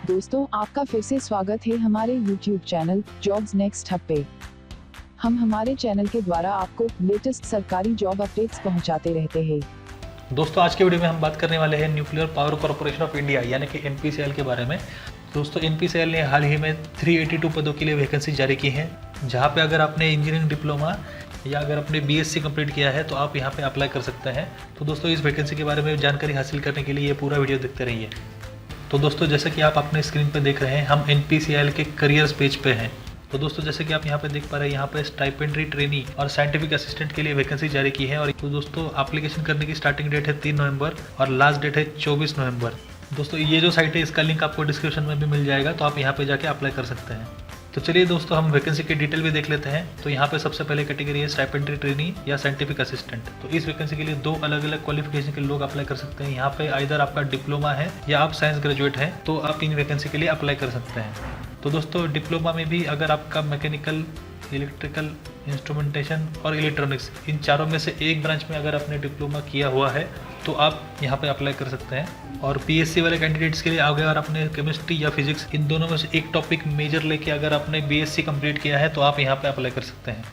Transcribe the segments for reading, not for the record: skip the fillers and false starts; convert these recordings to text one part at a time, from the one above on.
दोस्तों, आपका फिर से स्वागत है हमारे YouTube channel jobs next hub पे। हम हमारे चैनल के द्वारा आपको लेटेस्ट सरकारी जॉब अपडेट्स पहुंचाते रहते हैं। दोस्तों, आज के वीडियो में हम बात करने वाले हैं nuclear power corporation of India यानी कि NPCIL के बारे में। दोस्तों, NPCIL ने हाल ही में 382 पदों के लिए वैकेंसी जारी की है, जहां पे अगर आपने इंजीनियरिंग डिप्लोमा या अगर आपने BSc कंप्लीट किया है तो आप यहां पे अप्लाई कर सकते हैं। तो दोस्तों, इस वैकेंसी के बारे में जानकारी हासिल करने के लिए ये पूरा वीडियो देखते रहिए। तो दोस्तों, जैसे कि आप अपने स्क्रीन पर देख रहे हैं, हम NPCIL के करियर्स पेज पे हैं। तो दोस्तों, जैसे कि आप यहाँ पे देख पा रहे हैं, यहाँ पे स्टाइपेंडरी ट्रेनी और साइंटिफिक असिस्टेंट के लिए वैकेंसी जारी की है। और तो दोस्तों, एप्लीकेशन करने की स्टार्टिंग डेट है 3 नवंबर और लास्ट डेट है 24 नवंबर। दोस्तों, ये जो साइट है इसका लिंक आपको डिस्क्रिप्शन में भी मिल जाएगा, तो आप यहाँ पे जाके अप्लाई कर सकते हैं। तो चलिए दोस्तों, हम वैकेंसी की डिटेल भी देख लेते हैं। तो यहाँ पे सबसे पहले कैटेगरी है स्टाइपेंडरी ट्रेनी या साइंटिफिक असिस्टेंट। तो इस वैकेंसी के लिए 2 अलग अलग क्वालिफिकेशन के लोग अप्लाई कर सकते हैं। यहाँ पे आइदर आपका डिप्लोमा है या आप साइंस ग्रेजुएट हैं, तो आप इन वैकेंसी के लिए अप्लाई कर सकते हैं। तो दोस्तों, डिप्लोमा में भी अगर आपका मैकेनिकल, इलेक्ट्रिकल, इंस्ट्रूमेंटेशन और इलेक्ट्रॉनिक्स, इन चारों में से एक ब्रांच में अगर आपने डिप्लोमा किया हुआ है तो आप यहाँ पे अप्लाई कर सकते हैं। और PSc वाले कैंडिडेट्स के लिए अगर आपने केमिस्ट्री या फिजिक्स, इन दोनों में से एक टॉपिक मेजर लेके अगर आपने BSc कंप्लीट किया है तो आप यहाँ पे अप्लाई कर सकते हैं।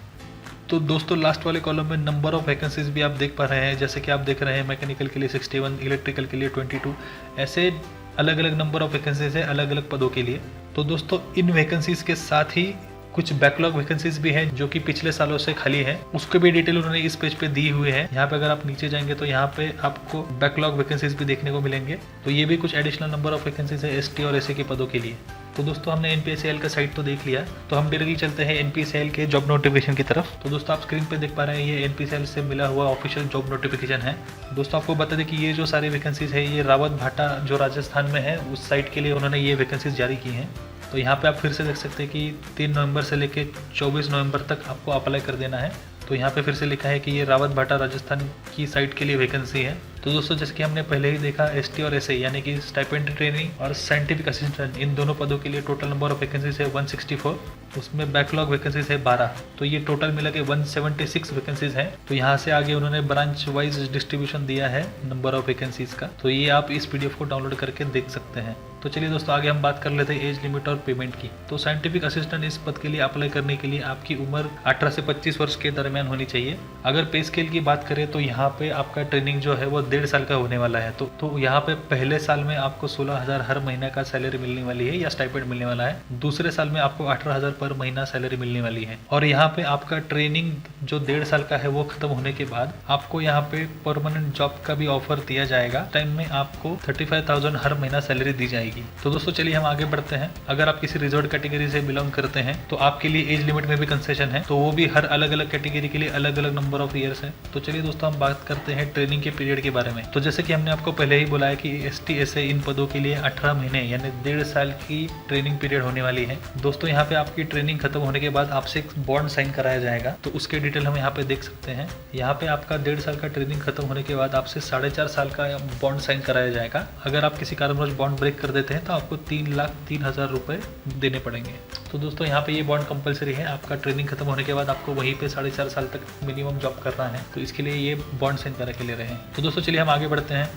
तो दोस्तों, लास्ट वाले कॉलम में नंबर ऑफ वैकेंसीज भी आप देख पा रहे हैं। जैसे कि आप देख रहे हैं, मैकेनिकल के लिए 61, इलेक्ट्रिकल के लिए 22, ऐसे अलग अलग नंबर ऑफ वैकेंसीज है अलग अलग पदों के लिए। तो दोस्तों, इन वैकेंसीज के साथ ही कुछ बैकलॉग वैकेंसीज भी हैं जो कि पिछले सालों से खाली है, उसके भी डिटेल उन्होंने इस पेज पे दी हुई है। यहाँ पे अगर आप नीचे जाएंगे तो यहाँ पे आपको बैकलॉग वैकेंसीज भी देखने को मिलेंगे। तो ये भी कुछ एडिशनल नंबर ऑफ वैकेंसीज है ST और SC के पदों के लिए। तो दोस्तों, हमने NPCIL का साइट तो देख लिया, तो हम डायरेक्टली चलते हैं NPCIL के जॉब नोटिफिकेशन की तरफ। तो दोस्तों, आप स्क्रीन पे देख पा रहे हैं, ये NPCIL से मिला हुआ ऑफिशियल जॉब नोटिफिकेशन है। दोस्तों, आपको बता दें कि ये जो सारी वैकेंसीज है, ये रावत भाटा जो राजस्थान में है, उस साइट के लिए उन्होंने ये वैकेंसीज जारी की हैं। तो यहाँ पे आप फिर से देख सकते हैं कि 3 नवंबर से लेकर 24 नवंबर तक आपको अप्लाई कर देना है। तो यहाँ पे फिर से लिखा है कि ये रावत भाटा राजस्थान की साइट के लिए वैकेंसी है। तो दोस्तों, जैसे कि हमने पहले ही देखा, ST और SA यानी कि स्टाइपेंडरी ट्रेनिंग और साइंटिफिक असिस्टेंट, इन दोनों पदों के लिए टोटल नंबर ऑफ वैकेंसीज है 164, उसमें बैकलॉग वैकेंसीज है 12। तो ये टोटल मिला के 176 वैकेंसीज हैं। तो यहाँ से आगे उन्होंने ब्रांच वाइज डिस्ट्रीब्यूशन दिया है नंबर ऑफ वैकेंसीज का। तो ये आप इस PDF को डाउनलोड करके देख सकते हैं। तो चलिए दोस्तों, आगे हम बात कर लेते हैं एज लिमिट और पेमेंट की। तो साइंटिफिक असिस्टेंट इस पद के लिए अप्लाई करने के लिए आपकी उम्र 18 से 25 वर्ष के दरमियान होनी चाहिए। अगर पे स्केल की बात करें तो यहाँ पे आपका ट्रेनिंग जो है वो 1.5 साल का होने वाला है। तो यहाँ पे पहले साल में आपको 16,000 हर महीने का सैलरी मिलने वाली है या स्टाइपेंड मिलने वाला है। दूसरे साल में आपको 18,000 पर महीना सैलरी मिलने वाली है। और यहाँ पे आपका ट्रेनिंग जो 1.5 साल का है वो खत्म होने के बाद आपको यहाँ पे परमानेंट जॉब का भी ऑफर दिया जाएगा। टाइम में आपको 35,000 हर महीना सैलरी दी जाएगी। तो दोस्तों, चलिए हम आगे बढ़ते हैं। अगर आप किसी रिजर्व कैटेगरी से बिलोंग करते हैं तो आपके लिए एज लिमिट में भी कंसेशन है, तो वो भी हर अलग अलग कैटेगरी के लिए अलग अलग नंबर ऑफ ईयर्स है। तो चलिए दोस्तों, हम बात करते हैं ट्रेनिंग के पीरियड के बारे में। तो जैसे कि हमने आपको पहले ही बोला है कि ST SA इन पदों के लिए 18 महीने यानी 1.5 साल की ट्रेनिंग पीरियड होने वाली है। दोस्तों, यहाँ पे आपकी ट्रेनिंग खत्म होने के बाद आपसे एक बॉन्ड साइन कराया जाएगा, तो उसके डिटेल हम यहाँ पे देख सकते हैं। यहाँ पे आपका 1.5 साल का ट्रेनिंग खत्म होने के बाद आपसे 4.5 साल का बॉन्ड साइन कराया जाएगा। अगर आप किसी कारणवश बॉन्ड ब्रेक कर देते हैं तो आपको 3,03,000 रुपए देने पड़ेंगे। तो दोस्तों, यहाँ पे ये बॉन्ड कंपलसरी है। आपका ट्रेनिंग खत्म होने के बाद आपको वहीं पे 4.5 साल तक मिनिमम जॉब करना है, तो इसके लिए ये बॉन्ड साइन करा के ले रहे हैं। तो दोस्तों, चलिए हम आगे बढ़ते हैं।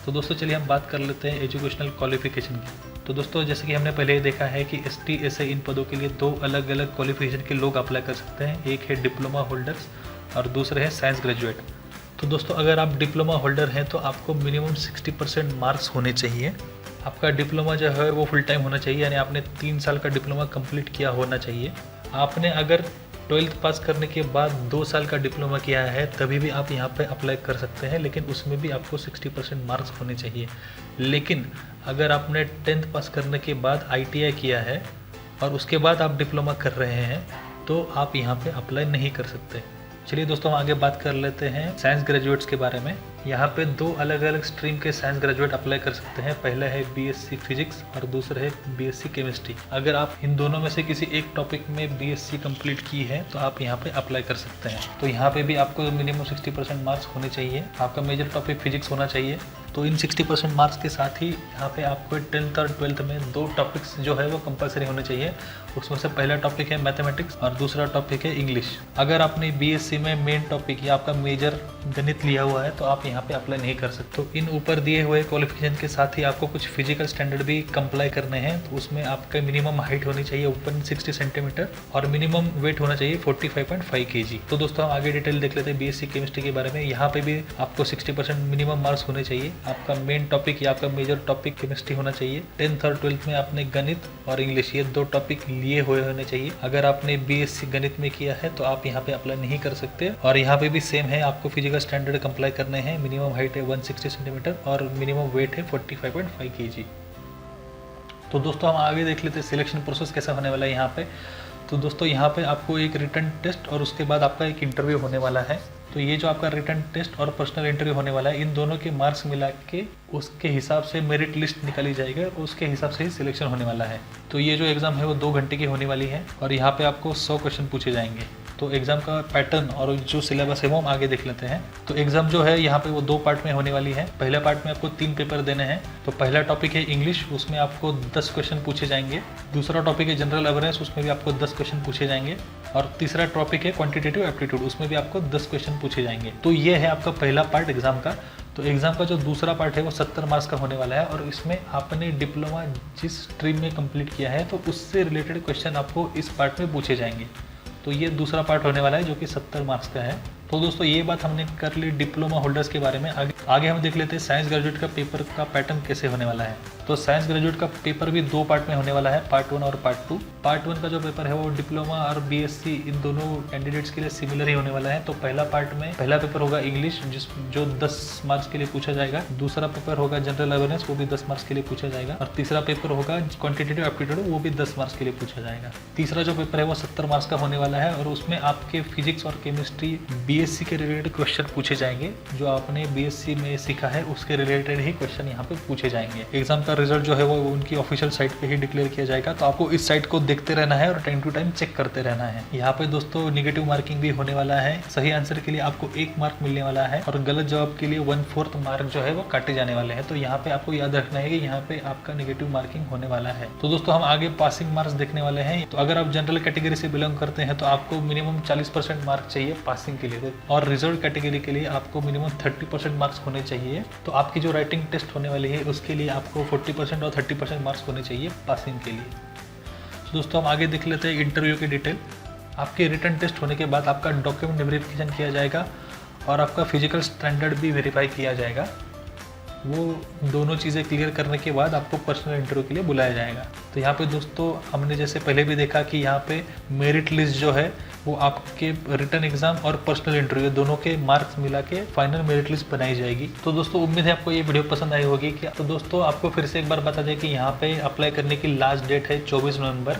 तो दोस्तों, चलिए हम बात कर लेते हैं एजुकेशनल क्वालिफिकेशन की। तो दोस्तों, जैसे कि हमने पहले ही देखा है कि ST SA इन पदों के लिए 2 अलग अलग क्वालिफिकेशन के लोग अप्लाई कर सकते हैं। एक है डिप्लोमा होल्डर्स और दूसरे है साइंस ग्रेजुएट। तो दोस्तों, अगर आप डिप्लोमा होल्डर हैं तो आपको मिनिमम 60% मार्क्स होने चाहिए। आपका डिप्लोमा जो है वो फुल टाइम होना चाहिए, यानी आपने 3 साल का डिप्लोमा कंप्लीट किया होना चाहिए। आपने अगर 12th पास करने के बाद 2 साल का डिप्लोमा किया है तभी भी आप यहाँ पे अप्लाई कर सकते हैं, लेकिन उसमें भी आपको 60% मार्क्स होने चाहिए। लेकिन अगर आपने 10th पास करने के बाद ITI किया है और उसके बाद आप डिप्लोमा कर रहे हैं तो आप यहाँ पे अप्लाई नहीं कर सकते। चलिए दोस्तों, हम आगे बात कर लेते हैं साइंस ग्रेजुएट्स के बारे में। यहाँ पे 2 अलग अलग स्ट्रीम के साइंस ग्रेजुएट अप्लाई कर सकते हैं। पहला है BSc फिजिक्स और दूसरा है BSc केमिस्ट्री। अगर आप इन दोनों में से किसी एक टॉपिक में BSc कंप्लीट की है तो आप यहाँ पे अप्लाई कर सकते हैं। तो यहाँ पे भी आपको मिनिमम 60% मार्क्स होने चाहिए। आपका मेजर टॉपिक फिजिक्स होना चाहिए। तो इन 60% मार्क्स के साथ ही यहाँ पे आपको 10th और 12th में 2 टॉपिक्स जो है वो कंपलसरी होने चाहिए। उसमें से पहला टॉपिक है मैथमेटिक्स और दूसरा टॉपिक है इंग्लिश। अगर आपने BSc में मेन टॉपिक या आपका मेजर गणित लिया हुआ है तो आप यहाँ पे अप्लाई नहीं कर सकते। तो इन ऊपर दिए हुए क्वालिफिकेशन के साथ ही आपको कुछ फिजिकल स्टैंडर्ड भी कंप्लाई करने हैं। तो उसमें आपका मिनिमम हाइट होनी चाहिए ओपन 60 सेंटीमीटर और मिनिमम वेट होना चाहिए 45.5 kg। तो दोस्तों हम आगे डिटेल देख लेते हैं बीएससी केमिस्ट्री के बारे में। यहाँ पे भी आपको 60% मिनिमम मार्क्स होने चाहिए। आपका मेन टॉपिक या आपका मेजर टॉपिक केमिस्ट्री होना चाहिए। 10th और 12th में आपने गणित और इंग्लिश ये 2 टॉपिक लिए हुए होने चाहिए। अगर आपने बीएससी गणित में किया है तो आप यहाँ पे अप्लाई नहीं कर सकते। और यहाँ पे भी सेम है, आपको फिजिकल स्टैंडर्ड कंप्लाई करने हैं। मिनिमम हाइट है 160 सेंटीमीटर और मिनिमम वेट है 45.5 kg। तो दोस्तों हम आगे देख लेते हैं सिलेक्शन प्रोसेस कैसा होने वाला है यहाँ पे। तो दोस्तों यहाँ पे आपको एक रिटन टेस्ट और उसके बाद आपका एक इंटरव्यू होने वाला है। तो ये जो आपका रिटन टेस्ट और पर्सनल इंटरव्यू होने वाला है, इन दोनों के मार्क्स मिला के उसके हिसाब से मेरिट लिस्ट निकाली जाएगी और उसके हिसाब से ही सिलेक्शन होने वाला है। तो ये जो एग्ज़ाम है वो 2 घंटे की होने वाली है और यहाँ पे आपको 100 क्वेश्चन पूछे जाएंगे। तो एग्ज़ाम का पैटर्न और जो सिलेबस है वो हम आगे देख लेते हैं। तो एग्ज़ाम जो है यहाँ पे वो 2 पार्ट में होने वाली है। पहले पार्ट में आपको 3 पेपर देने हैं। तो पहला टॉपिक है इंग्लिश, उसमें आपको 10 क्वेश्चन पूछे जाएंगे। दूसरा टॉपिक है जनरल अवेयरनेस, उसमें भी आपको 10 क्वेश्चन पूछे जाएंगे। और तीसरा टॉपिक है क्वांटिटेटिव एप्टीट्यूड, उसमें भी आपको 10 क्वेश्चन पूछे जाएंगे। तो ये है आपका पहला पार्ट एग्ज़ाम का। तो एग्ज़ाम का जो दूसरा पार्ट है वो 70 मार्क्स का होने वाला है और इसमें आपने डिप्लोमा जिस स्ट्रीम में कंप्लीट किया है तो उससे रिलेटेड क्वेश्चन आपको इस पार्ट में पूछे जाएंगे। तो ये दूसरा पार्ट होने वाला है जो कि 70 मार्क्स का है। तो दोस्तों ये बात हमने कर ली डिप्लोमा होल्डर्स के बारे में। आगे हम देख लेते हैं साइंस ग्रेजुएट का पेपर का पैटर्न कैसे होने वाला है। तो साइंस ग्रेजुएट का पेपर भी 2 पार्ट में होने वाला है, पार्ट 1 और पार्ट 2। पार्ट 1 का जो पेपर है वो डिप्लोमा और बीएससी इन दोनों कैंडिडेट्स के लिए सिमिलर ही होने वाला है। तो पहला पार्ट में पहला पेपर होगा इंग्लिश जो 10 मार्क्स के लिए पूछा जाएगा। दूसरा पेपर होगा जनरल अवेयरनेस, वो भी 10 मार्क्स के लिए पूछा जाएगा। और तीसरा पेपर होगा क्वांटिटेटिव एप्टीट्यूड, वो भी 10 मार्क्स के लिए पूछा जाएगा। तीसरा जो पेपर है वो 70 मार्क्स का होने वाला है और उसमें आपके फिजिक्स और केमिस्ट्री बीएससी के रिलेटेड क्वेश्चन पूछे जाएंगे। जो आपने बीएससी में सीखा है उसके रिलेटेड ही क्वेश्चन यहाँ पे पूछे जाएंगे। एग्जाम का रिजल्ट जो है वो उनकी ऑफिशियल साइट पे ही डिक्लेयर किया जाएगा। तो आपको इस साइट को देखते रहना है और टाइम टू टाइम चेक करते रहना है। यहाँ पे दोस्तों नेगेटिव मार्किंग भी होने वाला है। सही आंसर के लिए आपको 1 मार्क मिलने वाला है और गलत जवाब के लिए 1/4 मार्क जो है वो काटे जाने वाले हैं। तो यहाँ पे आपको याद रखना है कि यहाँ पे आपका नेगेटिव मार्किंग होने वाला है। तो दोस्तों हम आगे पासिंग मार्क्स देखने वाले हैं। तो अगर आप जनरल कैटेगरी से बिलोंग करते हैं तो आपको मिनिमम 40% मार्क चाहिए पासिंग के लिए। और रिजर्व कैटेगरी के लिए आपको मिनिमम 30% मार्क्स होने चाहिए। तो आपकी जो राइटिंग टेस्ट होने वाली है उसके लिए आपको 40% और 30% मार्क्स होने चाहिए पासिंग के लिए। तो दोस्तों हम आगे देख लेते हैं इंटरव्यू की डिटेल। आपके रिटन टेस्ट होने के बाद आपका डॉक्यूमेंट वेरिफिकेशन किया जाएगा और आपका फिजिकल स्टैंडर्ड भी वेरीफाई किया जाएगा। वो दोनों चीज़ें क्लियर करने के बाद आपको पर्सनल इंटरव्यू के लिए बुलाया जाएगा। तो यहाँ पे दोस्तों हमने जैसे पहले भी देखा कि यहाँ पे मेरिट लिस्ट जो है वो आपके रिटन एग्जाम और पर्सनल इंटरव्यू दोनों के मार्क्स मिला के फाइनल मेरिट लिस्ट बनाई जाएगी। तो दोस्तों उम्मीद है आपको ये वीडियो पसंद आई होगी। तो दोस्तों आपको फिर से एक बार बता दें कि यहाँ पे अप्लाई करने की लास्ट डेट है 24 नवंबर।